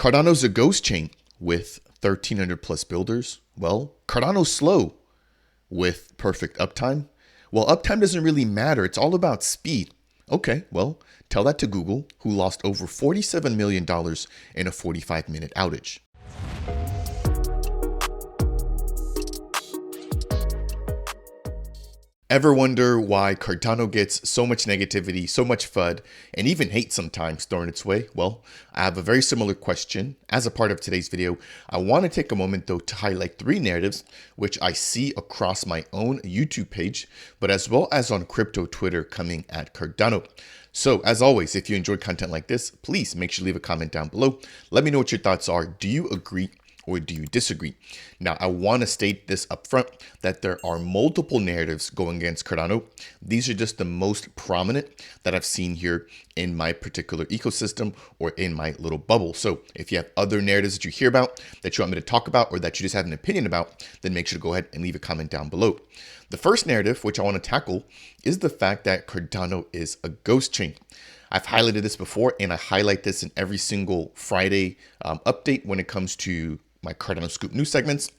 Cardano's a ghost chain with 1,300 plus builders. Well, Cardano's slow with perfect uptime. Well, uptime doesn't really matter. It's all about speed. Okay, well, tell that to Google, who lost over $47 million in a 45-minute outage. Ever wonder why Cardano gets so much negativity, so much FUD, and even hate sometimes thrown its way? Well, I have a very similar question. As a part of today's video, I want to take a moment though to highlight 3 narratives which I see across my own YouTube page, but as well as on crypto Twitter coming at Cardano. So as always, if you enjoyed content like this, please make sure to leave a comment down below. Let me know what your thoughts are. Do you agree or do you disagree? Now, I want to state this up front that there are multiple narratives going against Cardano. These are just the most prominent that I've seen here in my particular ecosystem or in my little bubble. So if you have other narratives that you hear about, that you want me to talk about, or that you just have an opinion about, then make sure to go ahead and leave a comment down below. The first narrative, which I want to tackle, is the fact that Cardano is a ghost chain. I've highlighted this before, and I highlight this in every single Friday update when it comes to my Cardano Scoop news segments.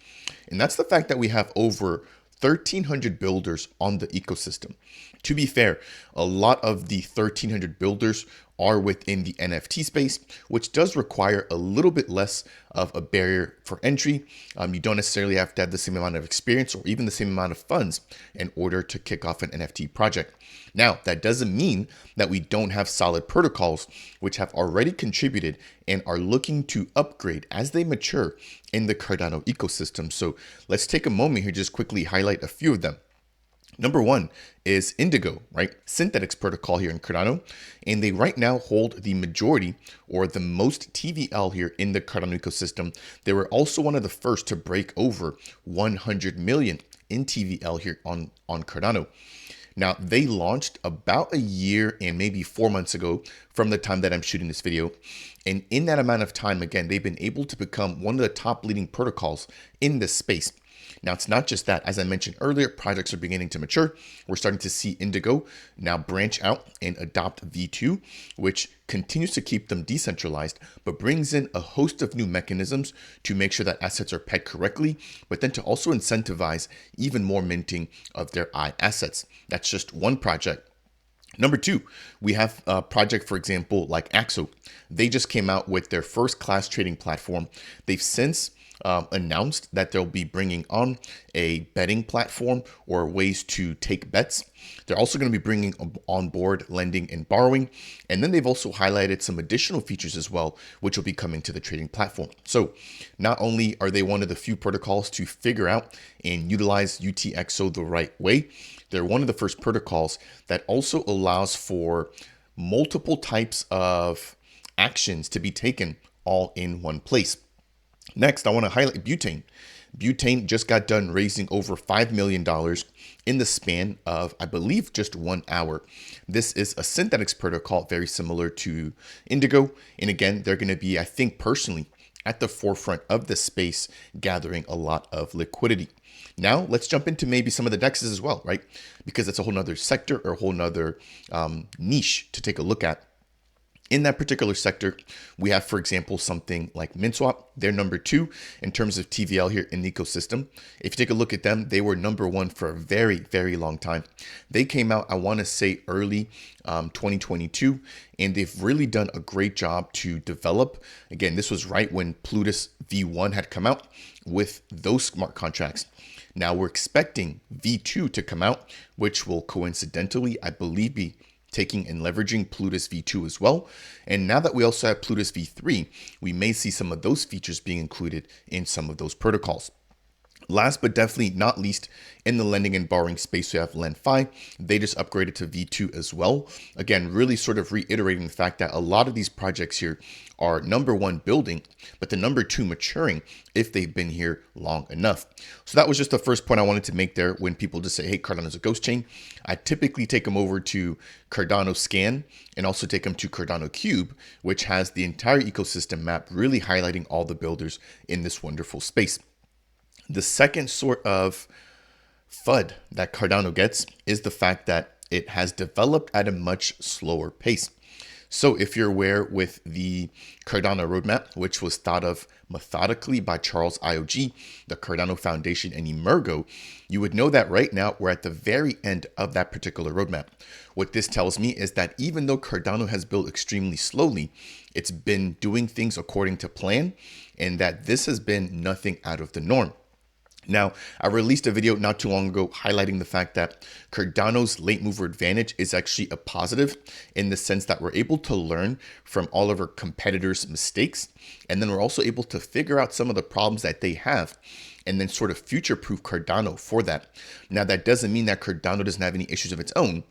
And that's the fact that we have over 1,300 builders on the ecosystem. To be fair, a lot of the 1,300 builders are within the NFT space, which does require a little bit less of a barrier for entry. You don't necessarily have to have the same amount of experience or even the same amount of funds in order to kick off an NFT project. Now, that doesn't mean that we don't have solid protocols which have already contributed and are looking to upgrade as they mature in the Cardano ecosystem. So let's take a moment here, just quickly highlight a few of them. Number one is Indigo, right? Synthetics protocol here in Cardano. And they right now hold the majority or the most TVL here in the Cardano ecosystem. They were also one of the first to break over 100 million in TVL here on Cardano. Now, they launched about a year and maybe 4 months ago from the time that I'm shooting this video. And in that amount of time, again, they've been able to become one of the top leading protocols in this space. Now, it's not just that. As I mentioned earlier, projects are beginning to mature. We're starting to see Indigo now branch out and adopt V2, which continues to keep them decentralized, but brings in a host of new mechanisms to make sure that assets are pegged correctly, but then to also incentivize even more minting of their assets. That's just one project. Number two, we have a project, for example, like Axo. They just came out with their first class trading platform. They've since announced that they'll be bringing on a betting platform or ways to take bets. They're also going to be bringing on board lending and borrowing. And then they've also highlighted some additional features as well, which will be coming to the trading platform. So not only are they one of the few protocols to figure out and utilize UTXO the right way, they're one of the first protocols that also allows for multiple types of actions to be taken all in one place. Next, I want to highlight Butane. Butane just got done raising over $5 million in the span of, I believe, just 1 hour. This is a synthetics protocol very similar to Indigo. And again, they're going to be, I think personally, at the forefront of this space, gathering a lot of liquidity. Now, let's jump into maybe some of the DEXs as well, right? Because it's a whole nother sector or a whole nother niche to take a look at. In that particular sector, we have, for example, something like MintSwap. They're number 2 in terms of TVL here in the ecosystem. If you take a look at them, they were number 1 for a very, very long time. They came out, I want to say, early 2022, and they've really done a great job to develop. Again, this was right when Plutus V1 had come out with those smart contracts. Now we're expecting V2 to come out, which will coincidentally, I believe, be taking and leveraging Plutus V2 as well. And now that we also have Plutus V3, we may see some of those features being included in some of those protocols. Last but definitely not least, in the lending and borrowing space, we have LendFi. They just upgraded to V2 as well. Again, really sort of reiterating the fact that a lot of these projects here are number 1 building, but the number 2 maturing if they've been here long enough. So that was just the first point I wanted to make there when people just say, hey, Cardano's a ghost chain. I typically take them over to Cardano Scan and also take them to Cardano Cube, which has the entire ecosystem map, really highlighting all the builders in this wonderful space. The second sort of FUD that Cardano gets is the fact that it has developed at a much slower pace. So if you're aware with the Cardano roadmap, which was thought of methodically by Charles IOG, the Cardano Foundation, and Emergo, you would know that right now we're at the very end of that particular roadmap. What this tells me is that even though Cardano has built extremely slowly, it's been doing things according to plan, and that this has been nothing out of the norm. Now, I released a video not too long ago highlighting the fact that Cardano's late mover advantage is actually a positive in the sense that we're able to learn from all of our competitors' mistakes. And then we're also able to figure out some of the problems that they have and then sort of future-proof Cardano for that. Now, that doesn't mean that Cardano doesn't have any issues of its own.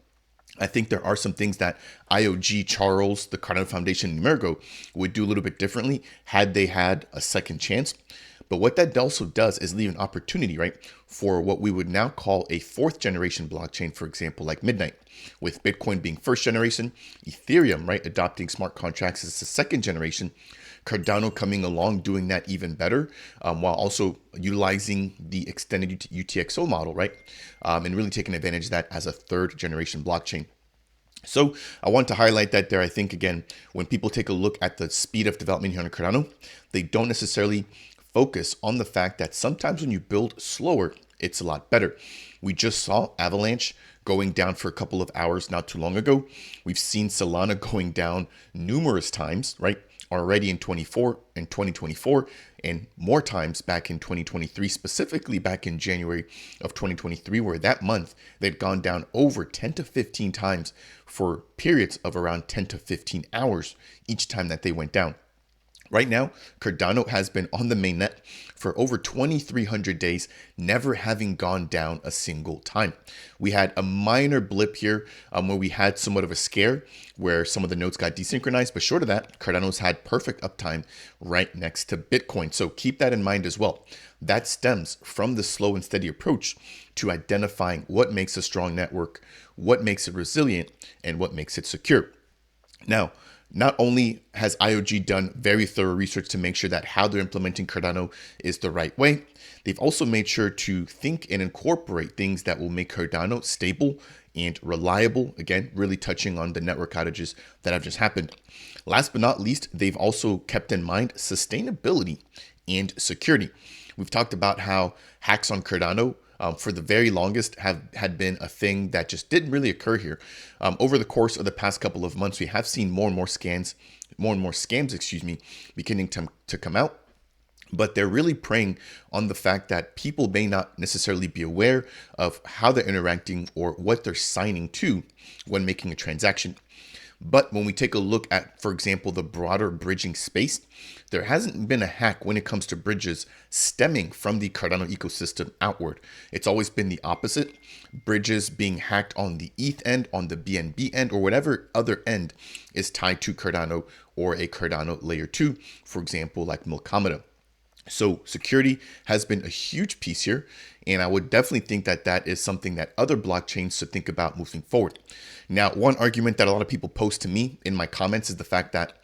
I think there are some things that IOG, Charles, the Cardano Foundation, and Emergo would do a little bit differently had they had a second chance. But what that also does is leave an opportunity, right, for what we would now call a fourth generation blockchain, for example, like Midnight, with Bitcoin being first generation, Ethereum, right, adopting smart contracts as the second generation, Cardano coming along doing that even better, while also utilizing the extended UTXO model, right, and really taking advantage of that as a third generation blockchain. So I want to highlight that there. I think, again, when people take a look at the speed of development here on Cardano, they don't necessarily focus on the fact that sometimes when you build slower, it's a lot better. We just saw Avalanche going down for a couple of hours not too long ago. We've seen Solana going down numerous times, right? Already in 2024 and more times back in 2023, specifically back in January of 2023, where that month they'd gone down over 10 to 15 times for periods of around 10 to 15 hours each time that they went down. Right now, Cardano has been on the mainnet for over 2,300 days, never having gone down a single time. We had a minor blip here where we had somewhat of a scare where some of the nodes got desynchronized, but short of that, Cardano's had perfect uptime right next to Bitcoin. So keep that in mind as well. That stems from the slow and steady approach to identifying what makes a strong network, what makes it resilient, and what makes it secure. Now, not only has IOG done very thorough research to make sure that how they're implementing Cardano is the right way, they've also made sure to think and incorporate things that will make Cardano stable and reliable, again, really touching on the network outages that have just happened. Last but not least, they've also kept in mind sustainability and security. We've talked about how hacks on Cardano for the very longest had been a thing that just didn't really occur here. Over the course of the past couple of months, we have seen more and more scams, beginning to come out. But they're really preying on the fact that people may not necessarily be aware of how they're interacting or what they're signing to when making a transaction. But when we take a look at, for example, the broader bridging space, there hasn't been a hack when it comes to bridges stemming from the Cardano ecosystem outward. It's always been the opposite. Bridges being hacked on the ETH end, on the BNB end, or whatever other end is tied to Cardano or a Cardano layer 2, for example, like Milkamada. So security has been a huge piece here, and I would definitely think that that is something that other blockchains should think about moving forward. Now, one argument that a lot of people post to me in my comments is the fact that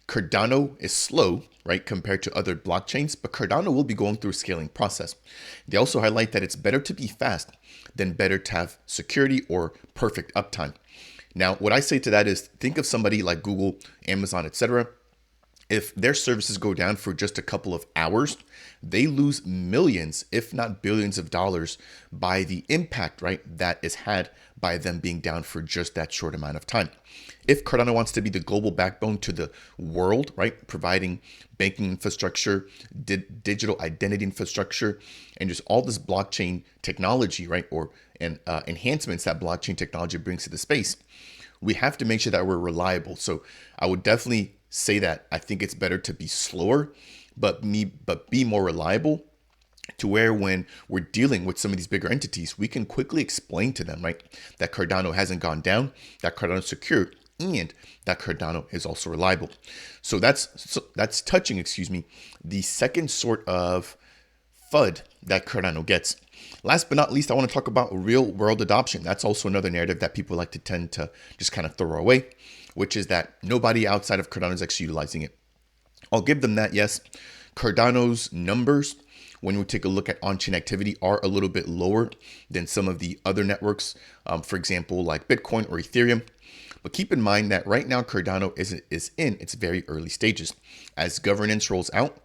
Cardano is slow, right, compared to other blockchains, but Cardano will be going through a scaling process. They also highlight that it's better to be fast than better to have security or perfect uptime. Now, what I say to that is think of somebody like Google, Amazon, etc. If their services go down for just a couple of hours, they lose millions, if not billions of dollars by the impact, right, that is had by them being down for just that short amount of time. If Cardano wants to be the global backbone to the world, right, providing banking infrastructure, digital identity infrastructure, and just all this blockchain technology, right, and enhancements that blockchain technology brings to the space, we have to make sure that we're reliable. So I would definitely say that I think it's better to be slower, but be more reliable, to where when we're dealing with some of these bigger entities, we can quickly explain to them, right, that Cardano hasn't gone down, that Cardano is secure, and that Cardano is also reliable. So that's touching, the second sort of FUD that Cardano gets. Last but not least, I want to talk about real world adoption. That's also another narrative that people like to tend to just kind of throw away, which is that nobody outside of Cardano is actually utilizing it. I'll give them that, yes. Cardano's numbers, when we take a look at on-chain activity, are a little bit lower than some of the other networks, for example, like Bitcoin or Ethereum. But keep in mind that right now Cardano is in its very early stages. As governance rolls out,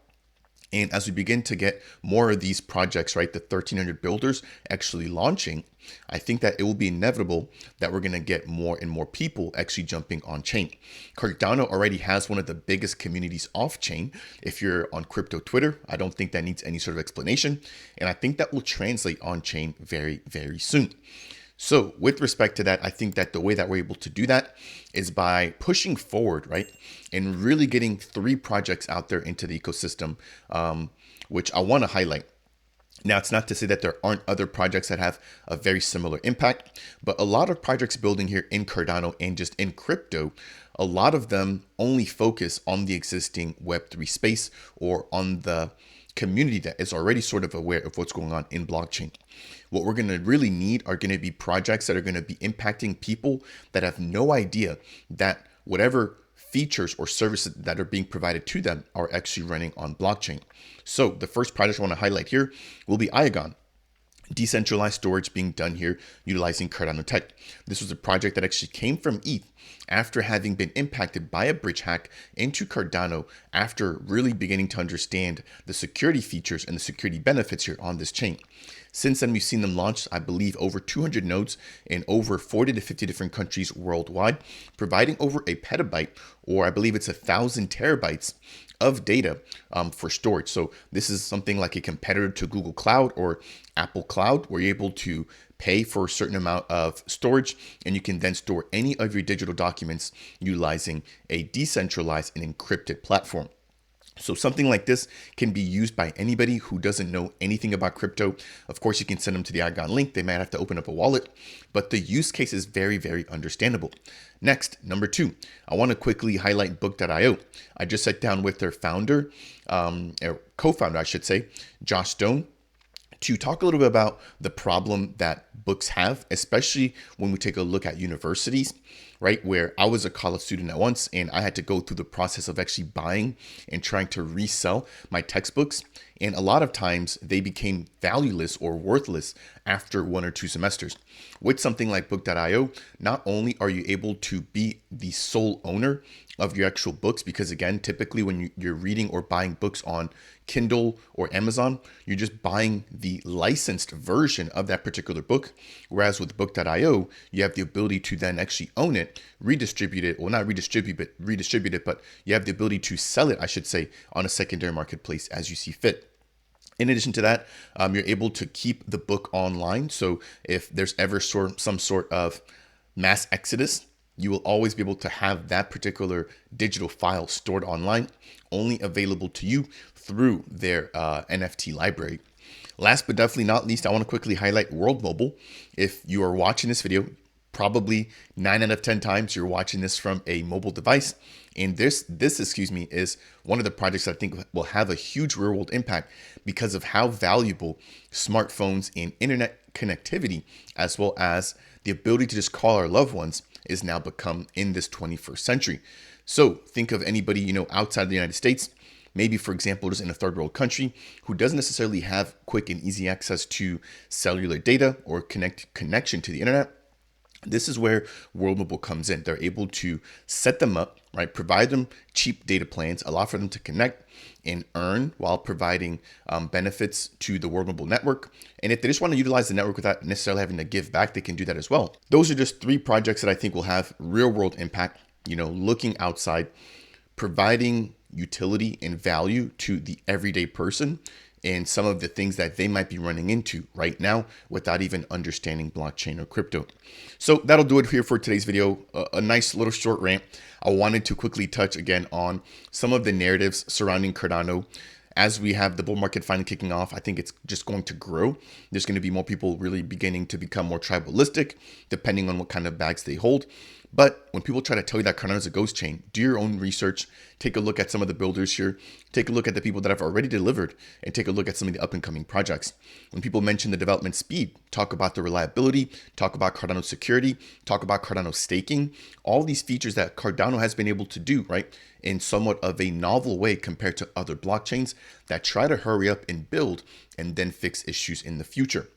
and as we begin to get more of these projects, right, the 1,300 builders actually launching, I think that it will be inevitable that we're going to get more and more people actually jumping on chain. Cardano already has one of the biggest communities off chain. If you're on crypto Twitter, I don't think that needs any sort of explanation. And I think that will translate on chain very, very soon. So with respect to that, I think that the way that we're able to do that is by pushing forward, right? And really getting 3 projects out there into the ecosystem, which I want to highlight. Now, it's not to say that there aren't other projects that have a very similar impact, but a lot of projects building here in Cardano and just in crypto, a lot of them only focus on the existing Web3 space or on the community that is already sort of aware of what's going on in blockchain. What we're going to really need are going to be projects that are going to be impacting people that have no idea that whatever features or services that are being provided to them are actually running on blockchain. So the first project I want to highlight here will be Iagon. Decentralized storage being done here utilizing Cardano tech. This was a project that actually came from ETH after having been impacted by a bridge hack into Cardano after really beginning to understand the security features and the security benefits here on this chain. Since then, we've seen them launch, I believe, over 200 nodes in over 40 to 50 different countries worldwide, providing over a petabyte, or I believe it's 1,000 terabytes of data for storage. So this is something like a competitor to Google Cloud or Apple Cloud, where you're able to pay for a certain amount of storage, and you can then store any of your digital documents utilizing a decentralized and encrypted platform. So something like this can be used by anybody who doesn't know anything about crypto. Of course, you can send them to the Iagon link. They might have to open up a wallet, but the use case is very, very understandable. Next, number 2, I want to quickly highlight Book.io. I just sat down with their founder, or co-founder, I should say, Josh Stone, to talk a little bit about the problem that books have, especially when we take a look at universities, right? Where I was a college student at once and I had to go through the process of actually buying and trying to resell my textbooks. And a lot of times they became valueless or worthless after 1 or 2 semesters. With something like Book.io, not only are you able to be the sole owner of your actual books, because again, typically when you're reading or buying books on Kindle or Amazon, you're just buying the licensed version of that particular book. Whereas with Book.io, you have the ability to then actually own it, redistribute it, well, not redistribute it, but you have the ability to sell it, I should say, on a secondary marketplace as you see fit. In addition to that, you're able to keep the book online. So if there's ever some sort of mass exodus, you will always be able to have that particular digital file stored online, only available to you through their NFT library. Last but definitely not least, I want to quickly highlight World Mobile. If you are watching this video, probably 9 out of 10 times you're watching this from a mobile device. And this is one of the projects that I think will have a huge real world impact because of how valuable smartphones and internet connectivity, as well as the ability to just call our loved ones, is now become in this 21st century. So think of anybody, outside the United States, maybe, for example, just in a third world country who doesn't necessarily have quick and easy access to cellular data or connection to the internet. This is where World Mobile comes in. They're able to set them up, right? Provide them cheap data plans, allow for them to connect and earn while providing benefits to the World Mobile network. And if they just want to utilize the network without necessarily having to give back, they can do that as well. Those are just 3 projects that I think will have real world impact, looking outside, providing utility and value to the everyday person and some of the things that they might be running into right now without even understanding blockchain or crypto. So that'll do it here for today's video. A nice little short rant. I wanted to quickly touch again on some of the narratives surrounding Cardano. As we have the bull market finally kicking off, I think it's just going to grow. There's going to be more people really beginning to become more tribalistic, depending on what kind of bags they hold. But when people try to tell you that Cardano is a ghost chain, do your own research. Take a look at some of the builders here. Take a look at the people that have already delivered and take a look at some of the up and coming projects. When people mention the development speed, talk about the reliability, talk about Cardano security, talk about Cardano staking, all these features that Cardano has been able to do, right, in somewhat of a novel way compared to other blockchains that try to hurry up and build and then fix issues in the future.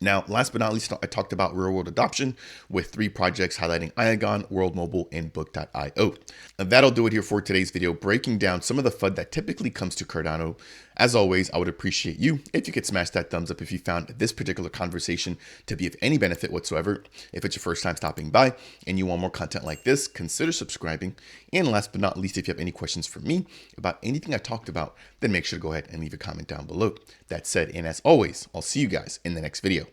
Now, last but not least, I talked about real world adoption with 3 projects highlighting Iagon, World Mobile, and Book.io. And that'll do it here for today's video, breaking down some of the FUD that typically comes to Cardano. As always, I would appreciate you if you could smash that thumbs up if you found this particular conversation to be of any benefit whatsoever. If it's your first time stopping by and you want more content like this, consider subscribing. And last but not least, if you have any questions for me about anything I talked about, then make sure to go ahead and leave a comment down below. That said, and as always, I'll see you guys in the next video.